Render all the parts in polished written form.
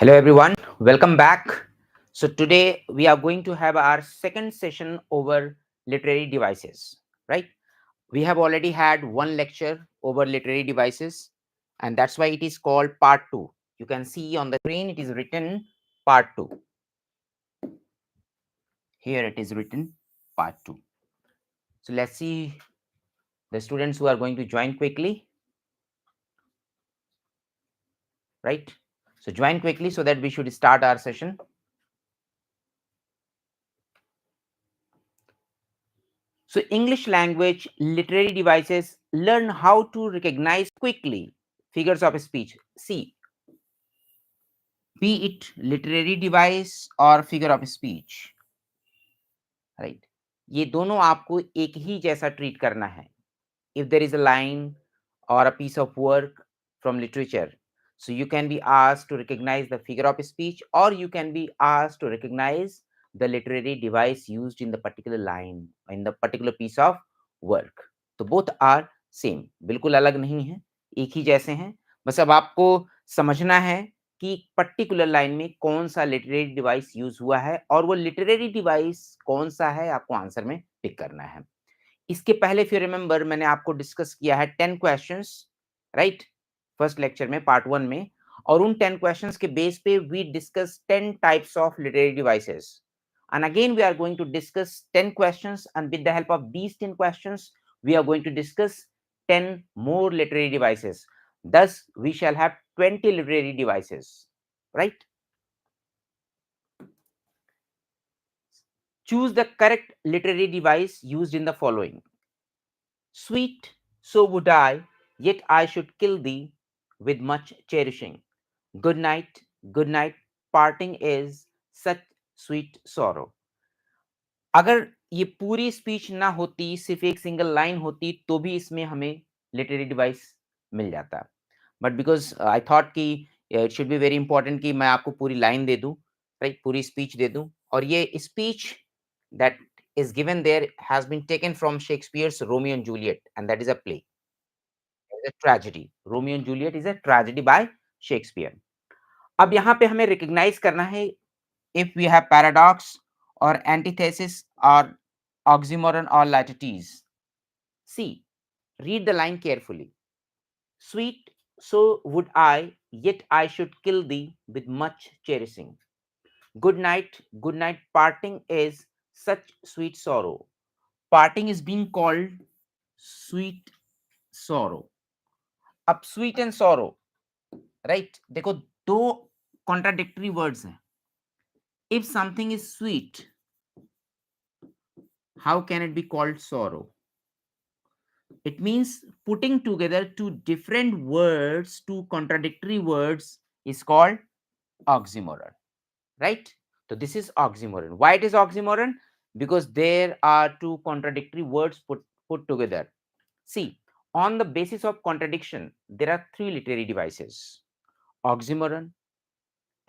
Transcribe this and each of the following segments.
Hello everyone, welcome back. So today we are going to have our second session over literary devices, right? We have already had one lecture over literary devices and that's why it is called part 2. You can see on the screen it is written part 2. Here it is written part 2. So let's see the students who are going to join quickly, right? So join quickly so that we should start our session. So English language literary devices learn how to recognize quickly figures of speech. See, be it literary device or figure of speech, right? ये दोनों आपको एक ही जैसा treat करना है. If there is a line or a piece of work from literature, so you can be asked to recognize the figure of speech or you can be asked to recognize the literary device used in the particular line, in the particular piece of work. तो both are same, बिल्कुल अलग नहीं है, एक ही जैसे हैं. बस अब आपको समझना है कि पर्टिकुलर लाइन में कौन सा लिटरेरी डिवाइस यूज हुआ है और वो लिटरेरी डिवाइस कौन सा है आपको आंसर में पिक करना है. इसके पहले इफ यू रिमेंबर मैंने आपको डिस्कस किया है 10 क्वेश्चंस, राइट? फर्स्ट लेक्चर में पार्ट 1 में, और उन 10 क्वेश्चंस के बेस पे we discuss 10 types of literary devices. And again we are going to discuss 10 questions, and with the help of these 10 questions we are going to discuss 10 more literary devices. Thus we shall have 20 literary devices, right? Choose the correct literary device used in the following. Sweet, so would I, yet I should kill thee with much cherishing. Good night, parting is such sweet sorrow. अगर ये पूरी speech ना होती, सिर्फ एक single line होती, तो भी इसमें हमें लिटरेरी डिवाइस मिल जाता. बट बिकॉज आई थॉट कि it should be very important कि मैं आपको पूरी लाइन दे दूं, राइट, पूरी स्पीच दे दूं. और ये speech that is given there has been taken from Shakespeare's Romeo and Juliet, and that is a play. It's a tragedy. Romeo and Juliet is a tragedy by Shakespeare. अब यहाँ पे हमें recognize करना है if we have paradox or antithesis or oxymoron or laertes. See, read the line carefully. Sweet, so would I, yet I should kill thee with much cherishing. Good night, parting is such sweet sorrow. Parting is being called sweet sorrow. अब sweet and sorrow, right? देखो दो contradictory words हैं. If something is sweet, how can it be called sorrow? It means putting together two different words, two contradictory words is called oxymoron, right? So this is oxymoron. Why it is oxymoron? Because there are two contradictory words put together. See, on the basis of contradiction, there are three literary devices: oxymoron,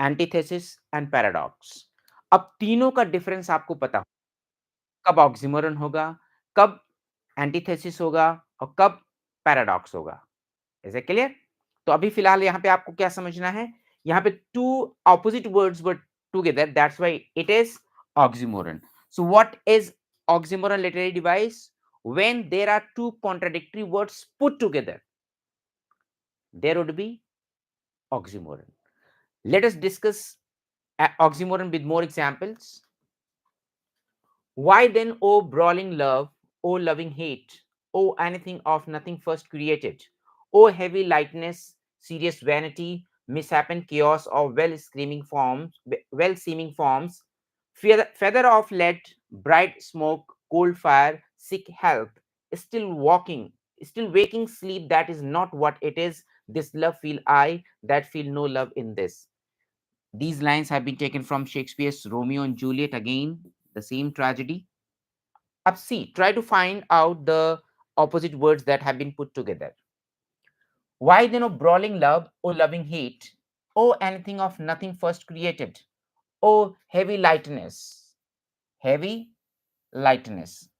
antithesis and paradox. अब तीनों का difference आपको पता हो, कब oxymoron होगा, कब antithesis होगा और कब पैराडॉक्स होगा. Is it clear? तो अभी फिलहाल यहाँ पे आपको क्या समझना है, यहाँ पे two opposite words were together, that's why it is oxymoron. So what is oxymoron literary device? when there are two contradictory words put together, there would be oxymoron. Let us discuss oxymoron with more examples. Why then, O brawling love, O loving hate, O anything of nothing first created, O heavy lightness, serious vanity, misshapen chaos of well seeming forms, feather of lead, bright smoke, cold fire, sick health, still walking, still waking sleep, that is not what it is. This love feel I, that feel no love in this. These lines have been taken from Shakespeare's Romeo and Juliet, again, the same tragedy. Up C, try to find out the opposite words that have been put together. Why then, O brawling love, O loving hate, O anything of nothing first created, O heavy lightness. Heavy lightness.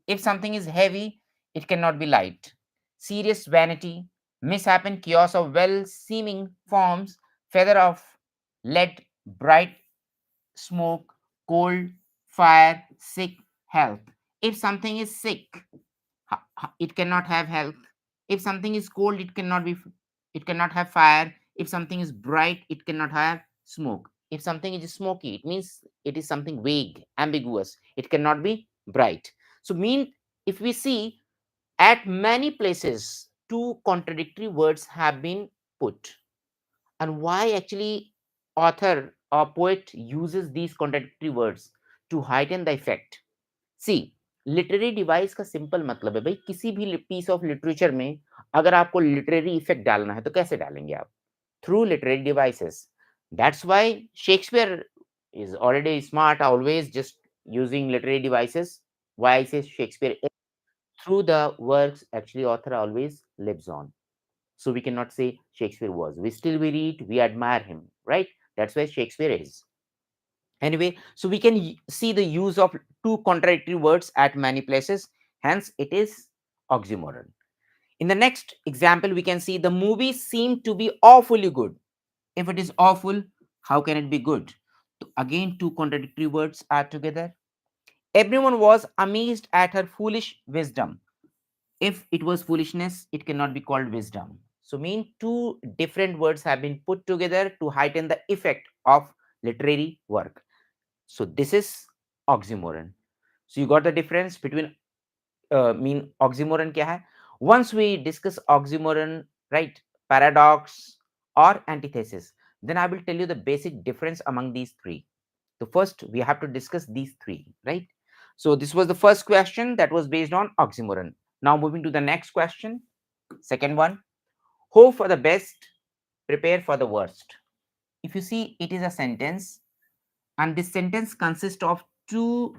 If something is heavy, it cannot be light. Serious vanity, misshapen chaos of well seeming forms, feather of lead, bright, smoke, cold, fire, sick, health. If something is sick, it cannot have health. If something is cold, it cannot have fire. If something is bright, it cannot have smoke. If something is smoky, it means it is something vague, ambiguous. It cannot be bright. So mean, if we see, at many places two contradictory words have been put. And why actually author or poet uses these contradictory words? To heighten the effect. See, literary device का simple मतलब है भाई, किसी भी piece of literature में अगर आपको literary effect डालना है तो कैसे डालेंगे आप? Through literary devices. That's why Shakespeare is already smart, always just using literary devices. Why I say Shakespeare? Through the works, actually, author always lives on. So we cannot say Shakespeare was. We still we read, we admire him, right? That's why Shakespeare is. Anyway, so we can see the use of two contradictory words at many places. Hence, it is oxymoron. In the next example, we can see the movie seemed to be awfully good. If it is awful, how can it be good? So again, two contradictory words are together. Everyone was amazed at her foolish wisdom. If it was foolishness, it cannot be called wisdom. So, mean two different words have been put together to heighten the effect of literary work. So, this is oxymoron. So, you got the difference between mean oxymoron kya hai? Once we discuss oxymoron, right, paradox or antithesis, then I will tell you the basic difference among these three. So first we have to discuss these three, right? So this was the first question that was based on oxymoron. Now moving to the next question, second one, hope for the best, prepare for the worst. If you see, it is a sentence, and this sentence consists of two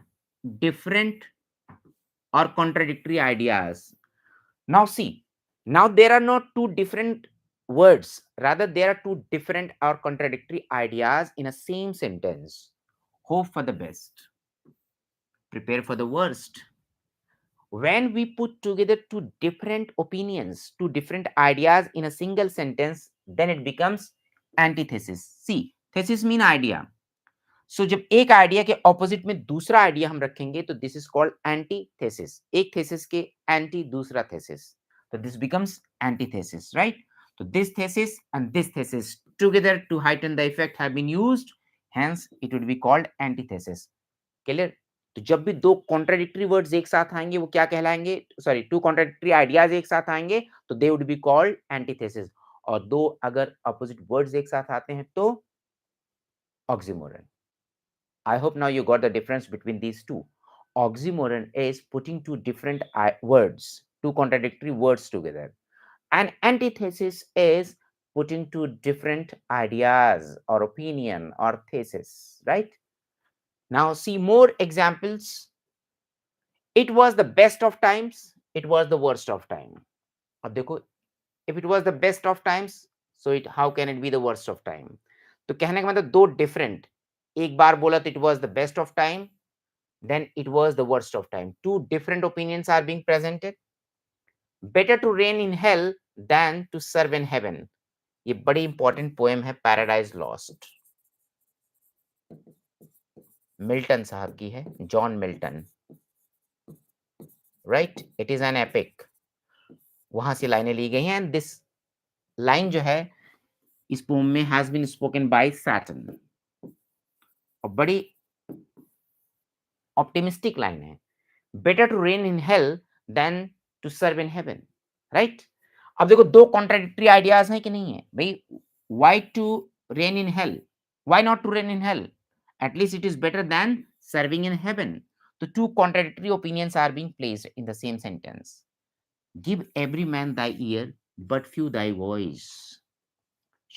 different or contradictory ideas. Now see, now there are not two different words, rather there are two different or contradictory ideas in a same sentence. Hope for the best, prepare for the worst. When we put together two different opinions, two different ideas in a single sentence, then it becomes antithesis. See, thesis mean idea. सो जब एक idea के opposite में दूसरा idea हम रखेंगे तो this is called antithesis. एक thesis के एंटी दूसरा थेसिस, तो दिस बिकम्स एंटीथेसिस, राइट? तो this thesis and this thesis together to heighten the effect have been used, hence it would be called antithesis. Clear? तो जब भी दो contradictory words एक साथ आएंगे वो क्या कहलाएंगे? सॉरी, टू कॉन्ट्राडिक्टरी आइडियाज एक साथ आएंगे तो they would be called antithesis. और दो अगर अपोजिट वर्ड्स एक साथ आते हैं तो oxymoron. I hope now you got the difference between these two. Oxymoron is putting two different words, two contradictory words together. And antithesis is putting two different ideas or opinion or thesis, right? Now see more examples. It was the best of times, it was the worst of time. अब देखो, if it was the best of times, so it how can it be the worst of time? तो कहने का मतलब दो different, एक बार बोला तो it was the best of time, then it was the worst of time. Two different opinions are being presented. Better to reign in hell than to serve in heaven. ये बड़ी इंपॉर्टेंट पोएम है, paradise lost. Milton साहब की है, John Milton, right? It is an epic. वहां से लाइनें ली गई हैं. एंड दिस लाइन जो है इस पोएम में has been spoken by Satan. और बड़ी ऑप्टिमिस्टिक लाइन है. Better to reign in hell than to serve in heaven, right? अब देखो, दो कॉन्ट्राडिक्टरी आइडियाज हैं कि नहीं है भाई? Why to reign in hell, why not to reign in hell? At least it is better than serving in heaven. तो two contradictory opinions are being placed in the same sentence. Give every man thy ear but few thy voice.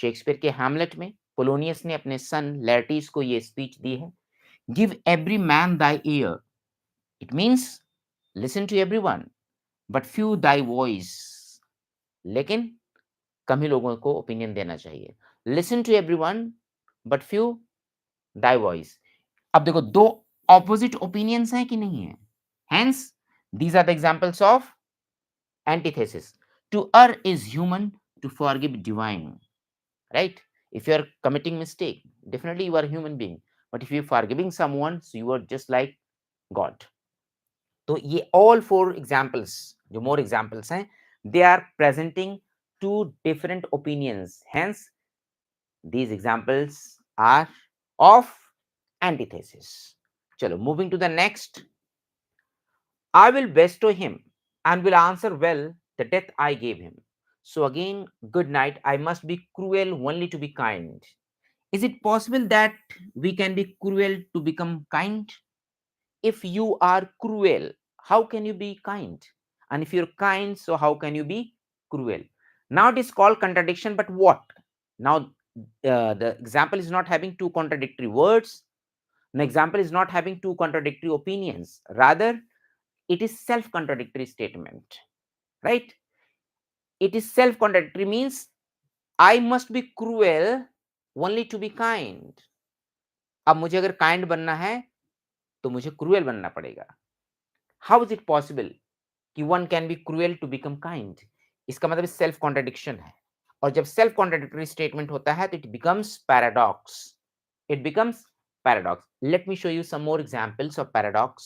Shakespeare के Hamlet में Polonius ने अपने son Laertes को ये speech दी है. Give every man thy ear, it means listen to everyone, but few thy voice, लेकिन कम ही लोगों को ओपिनियन देना चाहिए. Listen to everyone but few thy voice. अब देखो, दो ऑपोजिट ओपिनियंस हैं कि नहीं है? Hence these are the examples of antithesis. To err is human, to forgive divine, right? If you are committing mistake, definitely you are a human being. But if you are forgiving someone, so you are just like God. तो ये all four examples, जो more examples हैं, they are presenting two different opinions. Hence, these examples are of antithesis. चलो, moving to the next. I will bestow him and will answer well the death I gave him. So again, good night. I must be cruel only to be kind. Is it possible that we can be cruel to become kind? If you are cruel, how can you be kind? And if you're kind, so how can you be cruel? Now it is called contradiction, but what? Now the example is not having two contradictory words. An example is not having two contradictory opinions. Rather, it is self-contradictory statement, right? It is self-contradictory means I must be cruel only to be kind. अब मुझे अगर kind बनना है तो मुझे cruel बनना पड़ेगा. How is it possible कि one can be cruel to become kind? इसका मतलब सेल्फ कॉन्ट्रडिक्शन है. और जब सेल्फ कॉन्ट्रडिक्टरी स्टेटमेंट होता है तो it becomes paradox. It becomes paradox. Let me show you some more examples of paradox.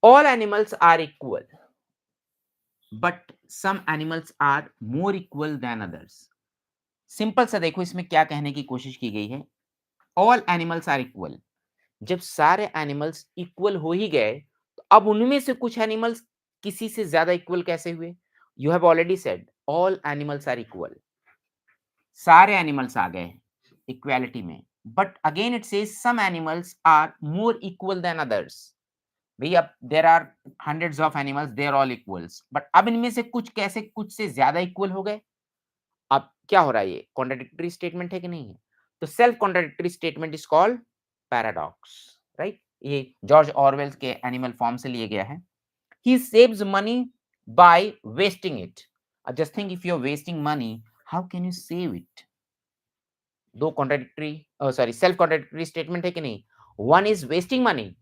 All animals are equal, but some animals are more equal than others. Simple सा देखो इसमें क्या कहने की कोशिश की गई है. All animals are equal. जब सारे एनिमल्स इक्वल हो ही गए तो अब उनमें से कुछ एनिमल्स किसी से ज्यादा इक्वल कैसे हुए? You have already said all animals are equal. सारे एनिमल्स आ गए इक्वालिटी में. But again it says some animals are more equal than others. भैया there are hundreds of animals, they are all equals, but अब इनमें से कुछ कैसे कुछ से ज्यादा इक्वल हो गए? अब क्या हो रहा है? ये कॉन्ट्राडिक्टरी स्टेटमेंट है कि नहीं है? तो self contradictory statement is called paradox, right? ये जॉर्ज ऑरवेल के एनिमल फॉर्म से लिया गया है. He saves money by wasting it. Just think if you are wasting money, how can you save it? दो contradictory sorry self contradictory statement है कि नहीं? One is wasting money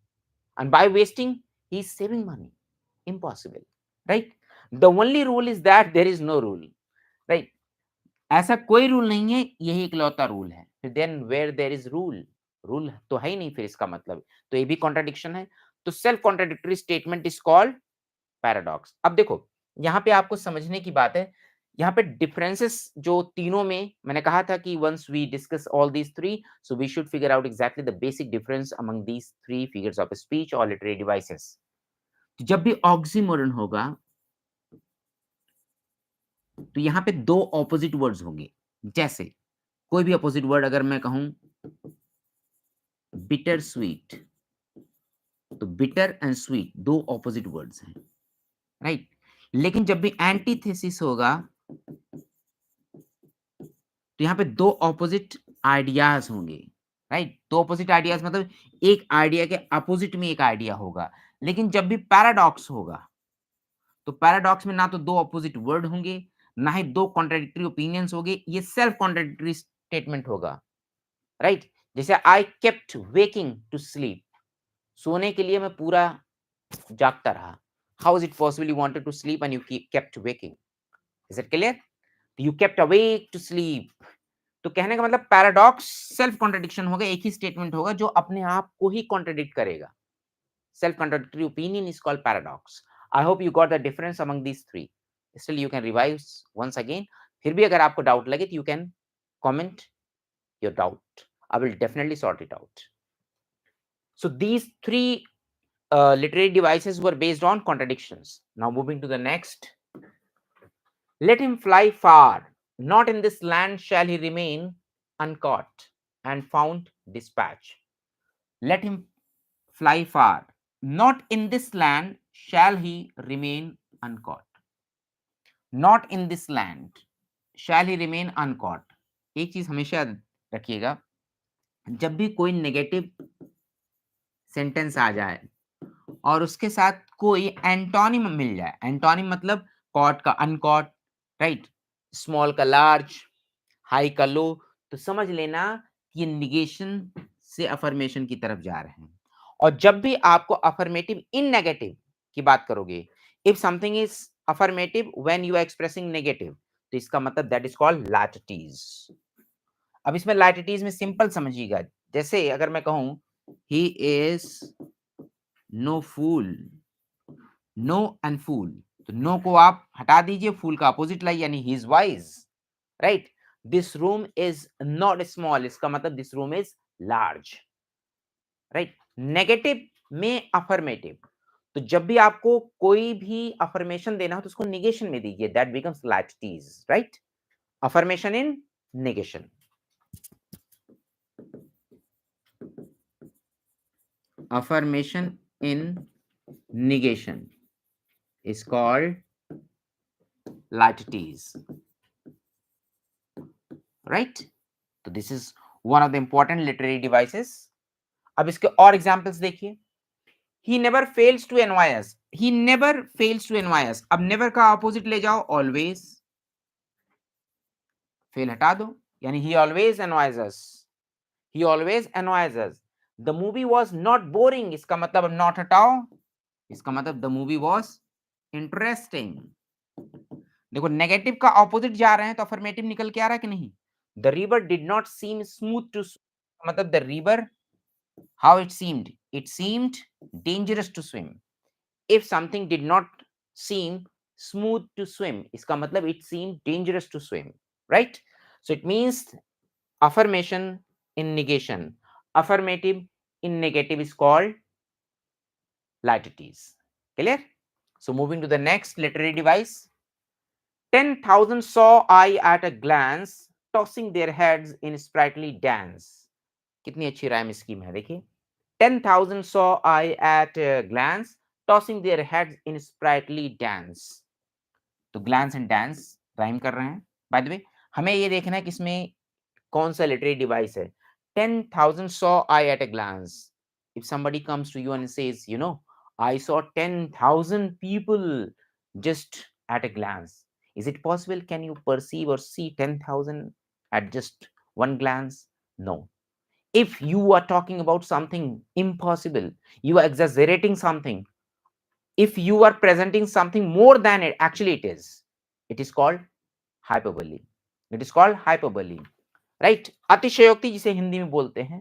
and by wasting he is saving money. Impossible, right? The only rule is that there is no rule, right? ऐसा कोई rule नहीं है, यही इकलौता रूल है. Then where there is rule, rule तो है ही नहीं, फिर इसका मतलब तो ये भी कॉन्ट्राडिक्शन है. तो self contradictory statement is called paradox. अब देखो यहाँ पे आपको समझने की बात है, यहाँ पे डिफरेंसेस जो तीनों में मैंने कहा था कि once we discuss all these three, so we should figure out exactly the basic difference among these three figures of speech और लिटरेरी डिवाइसेस. जब भी ऑक्सीमोरन होगा तो यहाँ पे दो ऑपोजिट वर्ड्स होंगे. जैसे कोई भी अपोजिट वर्ड अगर मैं कहूं बिटर स्वीट, तो बिटर एंड स्वीट दो ऑपोजिट वर्ड्स हैं, राइट? लेकिन जब भी एंटीथेसिस होगा तो यहाँ पे दो ऑपोजिट आइडियाज होंगे, राइट? दो ऑपोजिट आइडियाज मतलब एक आइडिया के अपोजिट में एक आइडिया होगा. लेकिन जब भी पैराडॉक्स होगा तो पैराडॉक्स में ना तो दो ऑपोजिट वर्ड होंगे, ना ही दो कॉन्ट्राडिक्टरी ओपिनियंस होंगे. ये सेल्फ कॉन्ट्राडिक्टरी स्टेटमेंट होगा, राइट? जैसे I kept waking to sleep, सोने के लिए मैं पूरा जागता रहा. How is it possible you wanted to sleep and you kept waking? Is it clear? You kept awake to sleep. तो कहने का मतलब पैराडॉक्स सेल्फ कॉन्ट्रडिक्शन होगा, एक ही स्टेटमेंट होगा जो अपने आप को ही कॉन्ट्रडिक्ट करेगा. Self contradictory opinion is called paradox. I hope you got the difference among these three. Still you can revise once again. फिर भी अगर आपको डाउट लगे तो you can comment your doubt. I will definitely sort it out. So these three literary devices were based on contradictions. Now moving to the next. Let him fly far. Not in this land shall he remain uncaught and found dispatch. Let him fly far. Not in this land shall he remain uncaught. Not in this land shall he remain uncaught. एक चीज हमेशा याद रखिएगा, जब भी कोई negative sentence आ जाए और उसके साथ कोई एंटोनिम मिल जाए, एंटोनिम मतलब कॉट का अनकॉट, राइट? स्मॉल का लार्ज, हाई का लो, तो समझ लेना ये निगेशन से अफर्मेशन की तरफ जा रहे हैं. और जब भी आपको अफर्मेटिव इन नेगेटिव की बात करोगे, if something is affirmative when you are expressing negative, तो इसका मतलब दैट इज कॉल्ड लैटिटीज. अब इसमें लाइटिटीज में सिंपल समझिएगा, जैसे अगर मैं कहूं he is no fool, no and fool, तो नो को आप हटा दीजिए, फूल का अपोजिट लाइए, यानी he is wise, right. This room is not small, इसका मतलब this room is large, right. Negative में अफर्मेटिव, तो जब भी आपको कोई भी अफर्मेशन देना हो तो उसको निगेशन में दीजिए, that becomes litotes, right. Affirmation in negation. Affirmation in negation is called laties, right? So this is one of the important literary devices. अब इसके और एग्जांपल्स देखिए, he never fails to annoy us, he never fails to annoy us, अब never का opposite ले जाओ always, fail हटा दो, यानी he always annoys us, he always annoys us. The movie was not boring, इसका मतलब अब not हटाओ, इसका मतलब द मूवी वॉज इंटरेस्टिंग। देखो नेगेटिव का ऑपोजिट जा रहे हैं तो अफर्मेटिव निकल के आ रहा है कि नहीं। The river did not seem smooth to, मतलब the river how it seemed dangerous to swim. If something did not seem smooth to swim, इसका मतलब it seem dangerous to swim, right. So it means affirmation in negation, affirmative in negative is called laetities. Clear? So moving to the next literary device. 10,000 saw I at a glance, tossing their heads in sprightly dance. कितनी अच्छी rhyme scheme है देखिए। 10,000 saw I at a glance, tossing their heads in sprightly dance. तो glance and dance rhyme कर रहे हैं। By the way हमें ये देखना है कि इसमें कौन सा लिटरेरी डिवाइस है। 10,000 saw I at a glance. If somebody comes to you and says, you know, I saw 10,000 people just at a glance. Is it possible? Can you perceive or see 10,000 at just one glance? No. If you are talking about something impossible, you are exaggerating something. If you are presenting something more than it actually it is called hyperbole. It is called hyperbole. Right. अतिशयोक्ति जिसे हिंदी में बोलते हैं,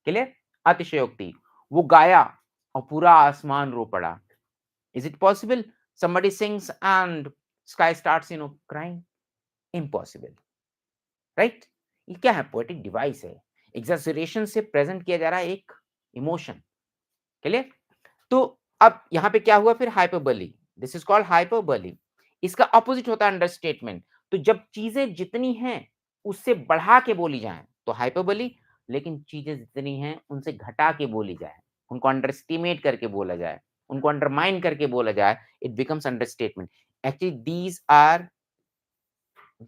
clear. अतिशयोक्ति, वो गाया और पूरा आसमान रो पड़ा। Is it possible? somebody sings and sky starts crying? impossible, right. ये क्या है? पोएटिक डिवाइस है, एग्जैजरेशन से प्रेजेंट किया जा रहा है एक इमोशन, क्लियर। तो अब यहां पे क्या हुआ फिर? Hyperbole, this is called hyperbole. इसका ऑपोजिट होता है अंडरस्टेटमेंट। तो जब चीजें जितनी हैं उससे बढ़ा के बोली जाए तो हाइपरबली, लेकिन चीजें जितनी हैं उनसे घटा के बोली जाए, उनको अंडरस्टिमेट करके बोला जाए, उनको अंडरमाइन करके बोला जाए, it becomes understatement. Actually these are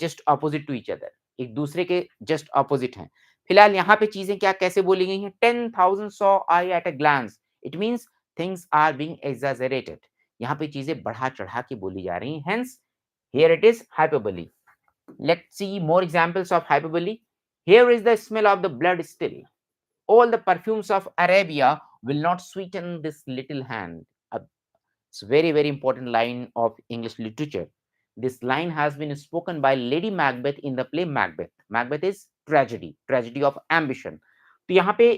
just opposite to each other, एक दूसरे के जस्ट ऑपोजिट हैं। फिलहाल यहाँ पे चीजें क्या कैसे बोली गई हैं? 10,000 saw I at a glance, it means things are being exaggerated. यहाँ पे चीजें बढ़ा चढ़ा के बोली जा रही हैं, hence here it is hyperbole. Let's see more examples of hyperbole. Here is the smell of the blood still. All the perfumes of Arabia will not sweeten this little hand. It's a very, very important line of English literature. This line has been spoken by Lady Macbeth in the play Macbeth. Macbeth is tragedy, tragedy of ambition. तो यहाँ पे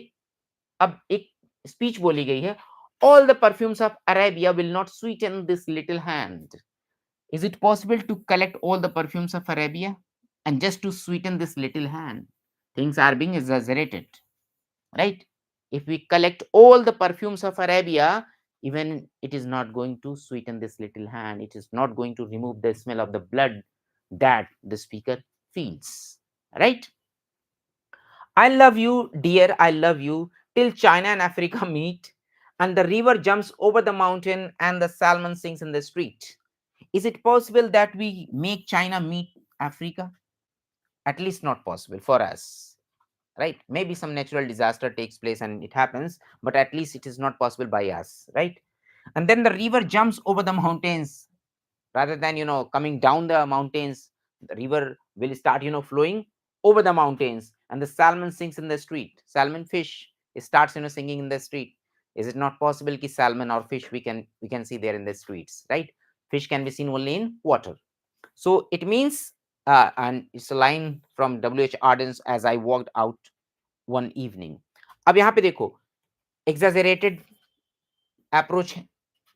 अब एक speech बोली गई है, all the perfumes of Arabia will not sweeten this little hand. Is it possible to collect all the perfumes of Arabia and just to sweeten this little hand? Things are being exaggerated, right? If we collect all the perfumes of Arabia, even it is not going to sweeten this little hand, it is not going to remove the smell of the blood that the speaker feels, right? I love you, dear, I love you, till China and Africa meet, and the river jumps over the mountain, and the salmon sings in the street. Is it possible that we make China meet Africa? At least not possible for us, right? Maybe some natural disaster takes place and it happens, but at least it is not possible by us, right? And then the river jumps over the mountains, rather than coming down the mountains, the river will start flowing over the mountains, and the salmon sings in the street. Salmon fish starts singing in the street. Is it not possible ki salmon or fish we can see there in the streets, right? Fish can be seen only in water. So it means and it's a line from W.H. Auden as I walked out one evening. अब यहाँ पे देखो exaggerated approach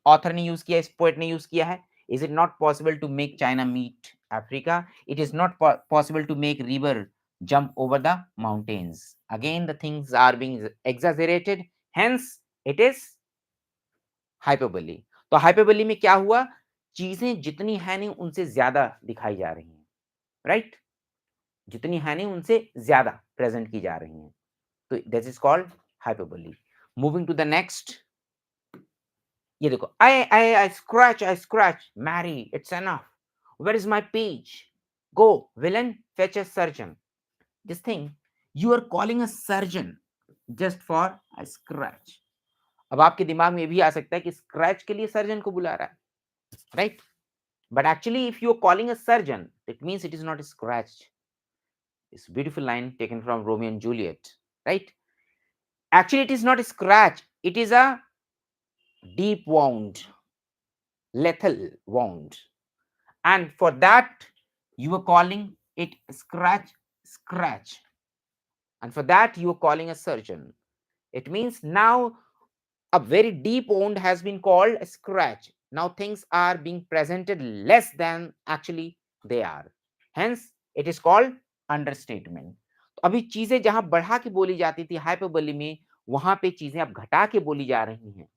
author ने use किया, इस poet ने use किया है. Is it not possible to make China meet Africa? It is not possible to make river jump over the mountains. Again, the things are being exaggerated. Hence, it is hyperbole. तो hyperbole में क्या हुआ? चीजें जितनी है नहीं उनसे ज्यादा दिखाई जा रही हैं, राइट? जितनी है नहीं उनसे ज्यादा प्रेजेंट की जा रही हैं. तो this is called hyperbole. Moving to the next. ये देखो, I scratch, Mary, it's enough. Where is my page? Go, villain, fetch a surgeon. This thing, you are calling a surgeon just for a scratch. अब आपके दिमाग में भी आ सकता है कि स्क्रैच के लिए सर्जन को बुला रहा है, right? But actually if you are calling a surgeon, it means it is not scratch. It's a beautiful line taken from Romeo and Juliet, right? Actually, it is not a scratch. It is a deep wound, lethal wound. And for that, you are calling it scratch. And for that, you are calling a surgeon. It means now a very deep wound has been called a scratch. Now things are being presented less than actually they are. Hence, it is called understatement. तो अभी चीजें जहां बढ़ा के बोली जाती थी hyperbole में, वहां पे चीजें अब घटा के बोली जा रही हैं,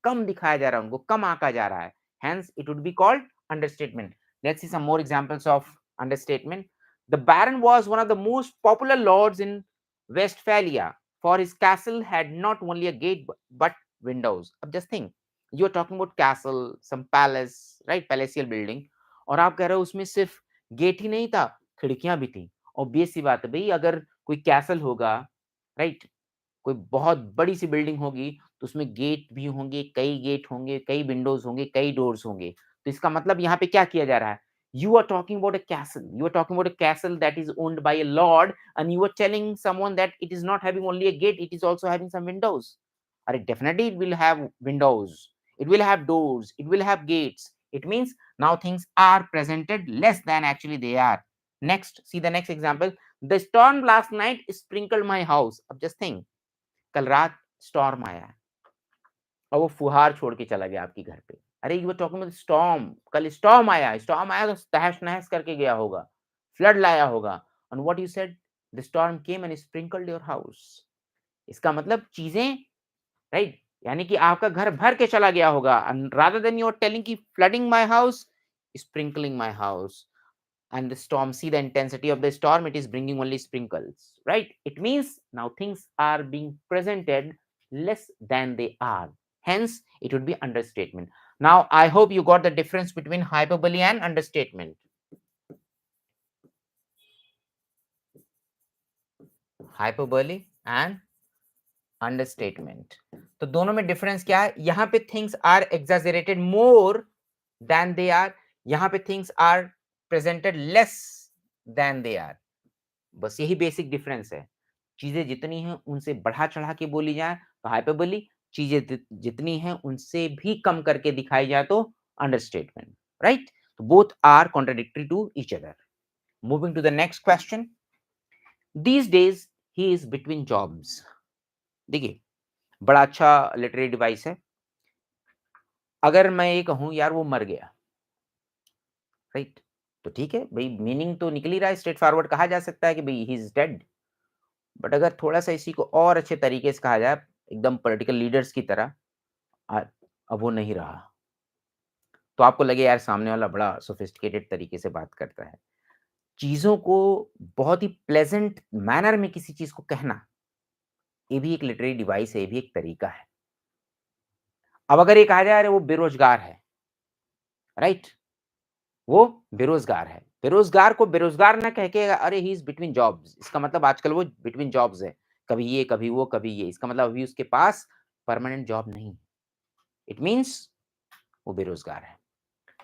कम दिखाया जा रहा है, उनको कम आंका जा रहा है. Hence, it would be called understatement. Let's see some more examples of understatement. The Baron was one of the most popular lords in Westphalia, for his castle had not only a gate but windows. अब just think, you are talking about castle, some palace, right? Palatial building, और आप कह रहे हो उसमें सिर्फ gate ही नहीं था, खिड़कियां भी थी. ऑब्वियस सी बात है भाई, अगर कोई कैसल होगा, राइट, कोई बहुत बड़ी सी बिल्डिंग होगी, तो उसमें गेट भी होंगे, कई गेट होंगे, कई विंडोज होंगे, कई डोर्स होंगे. तो इसका मतलब यहाँ पे क्या किया जा रहा है? You are talking about a castle. You are talking about a castle that is owned by a lord, and you are telling someone that it is not having only a gate, it is also having some windows. Or definitely it will have windows, it will have doors, it will have gates. It means now things are presented less than actually they are. Next, see the next example. The storm last night sprinkled my house. अब just think, कल रात storm आया और वो फुहार छोड़ के चला गया आपके घर पे. अरे you were talking about storm, कल स्टॉर्म आया तो तहस नहस करके गया होगा, फ्लड लाया होगा. And what you said, the storm came and sprinkled your house. इसका मतलब चीजें, राइट, यानी कि आपका घर भर के चला गया होगा. And rather than you are telling की flooding my house, sprinkling my house. And the storm, see the intensity of the storm, it is bringing only sprinkles, right? It means now things are being presented less than they are. Hence, it would be understatement. Now, I hope you got the difference between hyperbole and understatement. Hyperbole and understatement. तो दोनों में difference क्या है? यहाँ पे things are exaggerated more than they are. यहाँ पे things are presented less than they are. बस यही बेसिक डिफरेंस है. चीजें जितनी हैं उनसे बढ़ा चढ़ा के बोली जाए तो हाइपरबोली, चीजें जितनी हैं उनसे भी कम करके दिखाई जाए तो अंडरस्टेटमेंट, राइट? तो both are contradictory to each other. Moving to the next question. These days he is between jobs. देखिए, बड़ा अच्छा लिटरेरी डिवाइस है. अगर मैं ये कहूं यार वो मर गया, राइट, तो ठीक है भाई, मीनिंग तो निकल ही रहा है, स्ट्रेट फॉरवर्ड कहा जा सकता है कि भाई ही इज डेड. बट अगर थोड़ा सा इसी को और अच्छे तरीके से कहा जाए, एकदम पॉलिटिकल लीडर्स की तरह, अब वो नहीं रहा, तो आपको लगे यार सामने वाला बड़ा सोफिस्टिकेटेड तरीके से बात करता है. चीजों को बहुत ही प्लेजेंट मैनर में किसी चीज को कहना, ये भी एक लिटरेरी डिवाइस है, ये भी एक तरीका है. अब अगर ये कहा जाए अरे वो बेरोजगार है, राइट, वो बेरोजगार है, बेरोजगार को बेरोजगार ना कह के अरे ही इज बिटवीन जॉब्स, इसका मतलब आजकल वो बिटवीन जॉब्स है, कभी ये कभी वो कभी ये, इसका मतलब अभी उसके पास परमानेंट जॉब नहीं. इट मीन्स वो बेरोजगार है,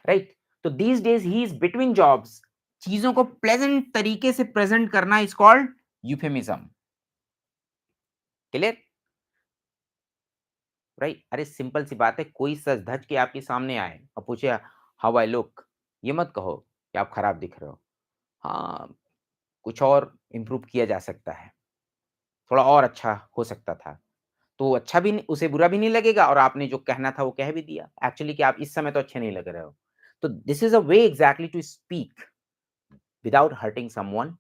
राइट. तो these days he is between jobs, चीजों को प्लेजेंट तरीके से प्रेजेंट करना is called euphemism. Clear, right. अरे सिंपल सी बात है, कोई सच धज के आपके सामने आए और पूछे हाउ आई लुक, ये मत कहो कि आप खराब दिख रहे हो. हाँ, कुछ और इम्प्रूव किया जा सकता है, थोड़ा और अच्छा हो सकता था। तो अच्छा भी नहीं, उसे बुरा भी नहीं लगेगा और आपने जो कहना था वो कह भी दिया। एक्चुअली कि आप इस समय तो अच्छे नहीं लग रहे हो। तो this is a way exactly to speak without hurting someone,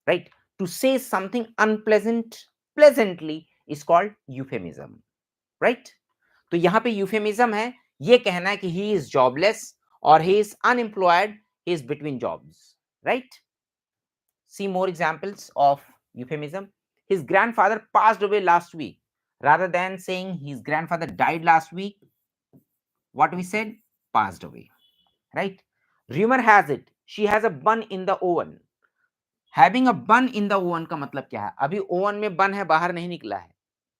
right? To say something unpleasant pleasantly is called euphemism, right? तो यहाँ पे यूफेमिज़्म है, ये कहना है कि ही इज़ जॉबलेस और he is unemployed, he is between jobs, right? See more examples of euphemism. His grandfather passed away last week. Rather than saying his grandfather died last week, what we said? Passed away. Right? Rumor has it she has a bun in the oven. Having a bun in the oven का मतलब क्या है? अभी oven में बन है, बाहर नहीं निकला है।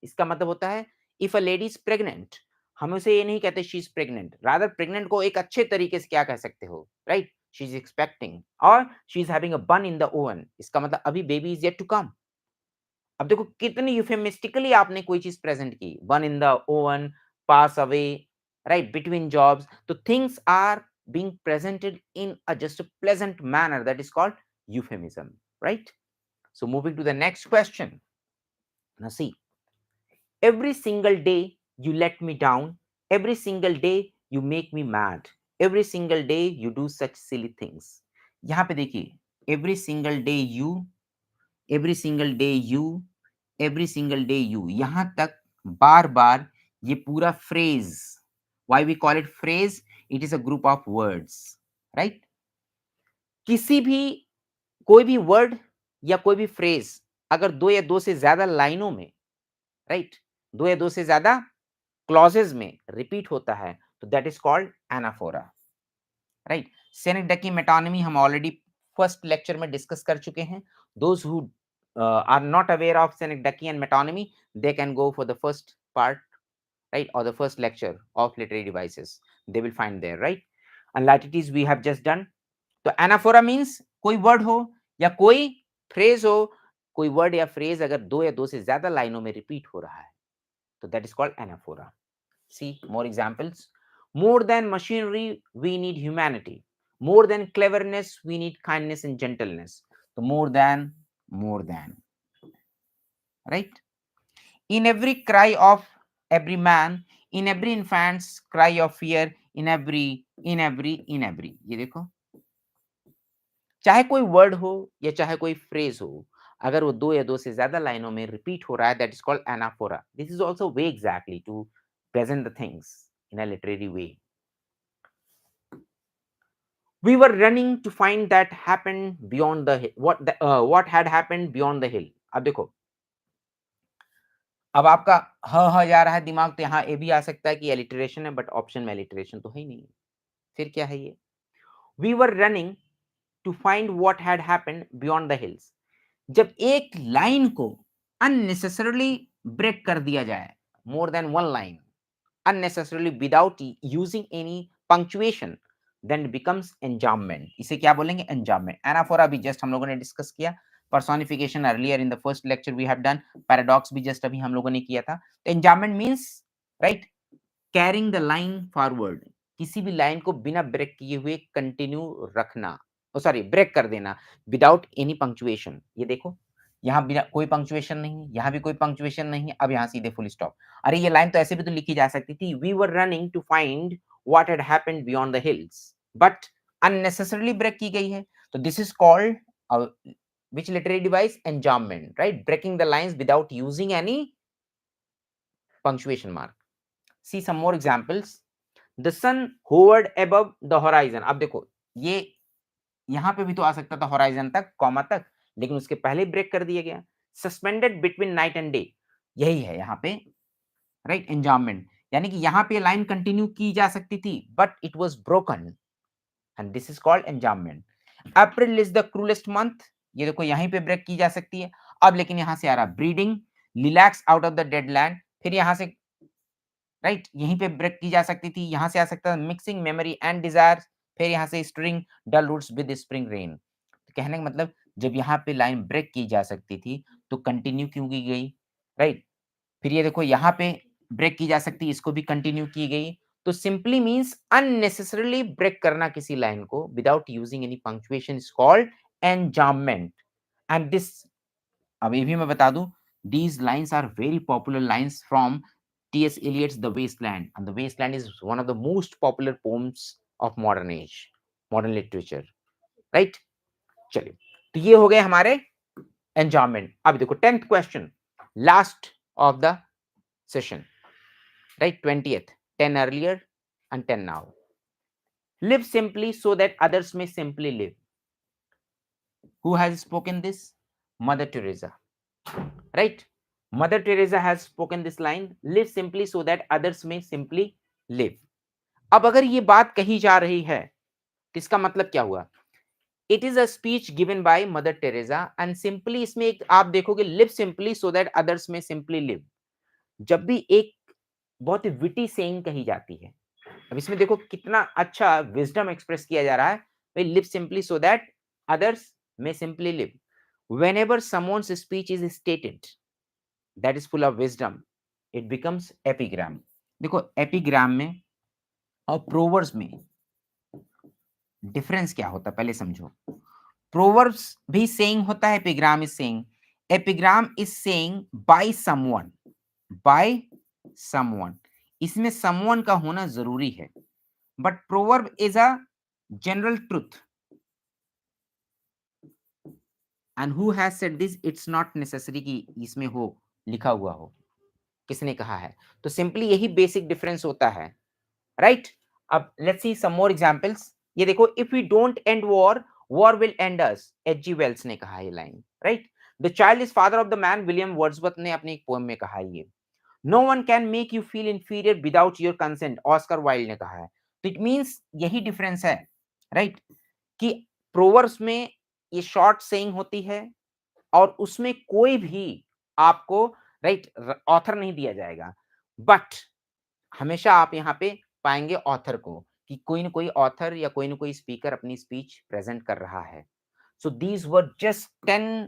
इसका मतलब होता है if a lady is pregnant, हम उसे ये नहीं कहते she is pregnant. Rather pregnant को एक अच्छे तरीके से क्या कह सकते हो? Right? She is expecting or she is having a bun in the oven. इसका मतलब अभी baby is yet to come. अब देखो कितनी यूफेमिस्टिकली आपने कोई चीज प्रेजेंट की, bun in the oven, pass away, right, between jobs, तो things are being presented in a just a pleasant manner, that is called euphemism, right? So moving to the next question. Now see, every single day you let me down, every single day you make me mad, every single day you do such silly things. यहाँ पे देखिए, every single day you, every single day you, every single day you, यहां तक बार बार ये पूरा phrase, why we call it phrase, it is a group of words, right? किसी भी कोई भी वर्ड या कोई भी फ्रेज अगर दो या दो से ज्यादा लाइनों में, राइट, दो या दो से ज्यादा क्लॉजेज में रिपीट होता है तो that is called anaphora, right? Synecdoche metonymy हम ऑलरेडी फर्स्ट लेक्चर में डिस्कस कर चुके हैं. Those who are not aware of synecdoche and metonymy, they can go for the first part, right, or the first lecture of literary devices. They will find there, right? And latitudes we have just done. तो anaphora means कोई word हो या कोई phrase हो, कोई word या phrase अगर दो या दो से ज्यादा लाइनों में repeat हो रहा है तो that is called anaphora. See more examples. More than machinery we need humanity, more than cleverness we need kindness and gentleness. So more than, right? In every cry of every man, in every infant's cry of fear, in every, ये देखो, चाहे कोई word हो या चाहे कोई phrase हो, अगर वो दो या दो से ज्यादा लाइनों में रिपीट हो रहा है, that is called anaphora. This is also way exactly to present the things in a literary way. We were running to find that happened beyond the hill. What had happened beyond the hill. अब देखो, अब आपका ह जा रहा है दिमाग, तो यहाँ ए भी आ सकता है कि एलिटरेशन है, बट ऑप्शन में एलिटरेशन तो है ही नहीं. फिर क्या है ये? We were running to find what had happened beyond the hills. जब एक लाइन को अननेसेसरली ब्रेक कर दिया जाए, more than one line, unnecessarily without using any punctuation, then it becomes enjambment. इसे क्या बोलेंगे? enjambment. Anaphora भी just हम लोगों ने डिस्कस किया. Personification earlier in the first lecture we have done. Paradox भी just अभी हम लोगों ने किया था. तो enjambment means, right, carrying the line forward. किसी भी लाइन को बिना ब्रेक किए हुए कंटिन्यू रखना, सॉरी ब्रेक कर देना, विदाउट एनी पंक्चुएशन. ये देखो, यहाँ बिना कोई पंक्चुएशन नहीं, यहाँ भी कोई पंक्चुएशन नहीं है, अब यहाँ सीधे फुल स्टॉप. अरे ये लाइन तो ऐसे भी तो लिखी जा सकती थी, we were running to find what had happened beyond the hills, but unnecessarily break की गई है. तो this is called which literary device? Enjambment, right? Breaking the lines without using any punctuation mark. See some more examples. The sun hovered above the horizon. अब देखो, ये यहां पे भी तो आ सकता था horizon तक, कॉमा तक, लेकिन उसके पहले ब्रेक कर दिया गया. Suspended between night and day, यही है यहाँ पे, राइट, enjambment. यानी कि यहाँ पे लाइन कंटिन्यू की जा सकती थी, but it was broken, and this is called enjambment. April is the cruellest month, ये देखो यहीं पे ब्रेक की जा सकती है. अब लेकिन यहां से आ रहा breeding, relax out of the dead land, फिर यहां से, राइट, यहीं पे ब्रेक की जा सकती थी. यहां से आ सकता है मिक्सिंग मेमोरी एंड डिजायर, फिर यहां से stirring dull roots with spring rain. तो कहने का मतलब, जब यहाँ पे लाइन ब्रेक की जा सकती थी तो कंटिन्यू क्यों की गई, राइट? फिर ये देखो यहाँ पे ब्रेक की जा सकती, इसको भी कंटिन्यू की गई. तो सिंपली मींस अननेसेसरली ब्रेक करना किसी लाइन को without using any punctuation is called enjambment. And this, अब ये भी मैं बता दूं, these lines are very popular lines from T.S. Eliot's The Wasteland, and The Wasteland is one of the most popular poems of modern age, modern literature, right? चलिए, तो ये हो गए हमारे enjambment. अब देखो 10th question, last of the session, right? 20th, 10 earlier and 10 now. Live simply so that others may simply live. Who has spoken this? Mother Teresa, right? Mother Teresa has spoken this line, live simply so that others may simply live. अब अगर ये बात कही जा रही है तो इसका मतलब क्या हुआ? It is a speech given by mother Teresa and simply इसमें एक आप देखोगे, live simply so that others may simply live. जब भी एक बहुत ही विटी सेइंग कही जाती है, अब इसमें देखो कितना अच्छा विजडम एक्सप्रेस किया जा रहा है, भाई live simply so that others may simply live. Whenever someone's speech is stated that is full of wisdom, it becomes epigram. देखो एपिग्राम में और प्रोवर्ब्स में डिफरेंस क्या होता है पहले समझो। प्रोवर्ब्स भी सेइंग होता है, epigram is saying. Epigram is saying by someone, by someone, इसमें समवन का होना जरूरी है। But proverb is a general truth, and who has said this? It's not necessary कि इसमें हो लिखा हुआ हो, किसने कहा है। तो सिंपली यही बेसिक डिफरेंस होता है, राइट? अब let's see some more examples. ये देखो, if we don't end war, war will end us, H G. Wells ने कहा ये लाइन, राइट? The child is father of the man, William Wordsworth ने अपनी एक पोएम में कहा ये। No one can make you feel inferior without your consent, Oscar Wilde ने कहा है। तो इट मींस यही डिफरेंस है, राइट? कि प्रोवर्ब्स में ये शॉर्ट सेइंग होती है और उसमें कोई भी आपको राइट ऑथर नहीं दिया जाएगा, बट हमेशा आप यहाँ पे पाएंगे ऑथर को, कि कोई ना कोई ऑथर या कोई ना कोई स्पीकर अपनी स्पीच प्रेजेंट कर रहा है। So these were just 10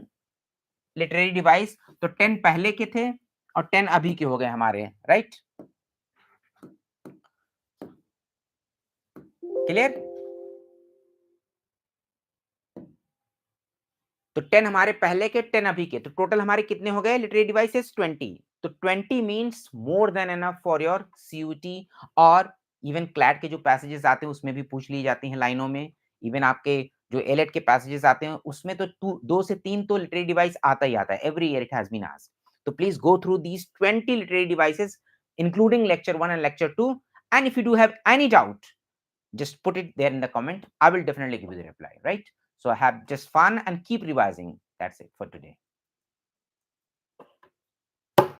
literary device. तो 10 पहले के थे और 10 अभी के हो गए हमारे, राइट? क्लियर? तो 10 हमारे पहले के, 10 अभी के, तो टोटल हमारे कितने हो गए लिटरेरी डिवाइसेस? 20। तो 20 means more than enough for your CUT, और इवन क्लैट के जो पैसेजेस आते हैं उसमें भी पूछ ली जाती हैं लाइनों में। इवन आपके जो एलेट के पैसेजेस आते हैं उसमें तो 2 से 3 तो लिटरेरी डिवाइस आता ही आता है, every year it has been asked. तो please go through these 20 literary devices including lecture 1 and lecture 2, and if you do have any doubt, just put it there in the comment. I will definitely give you the reply, right? So have just fun and keep revising. That's it for today.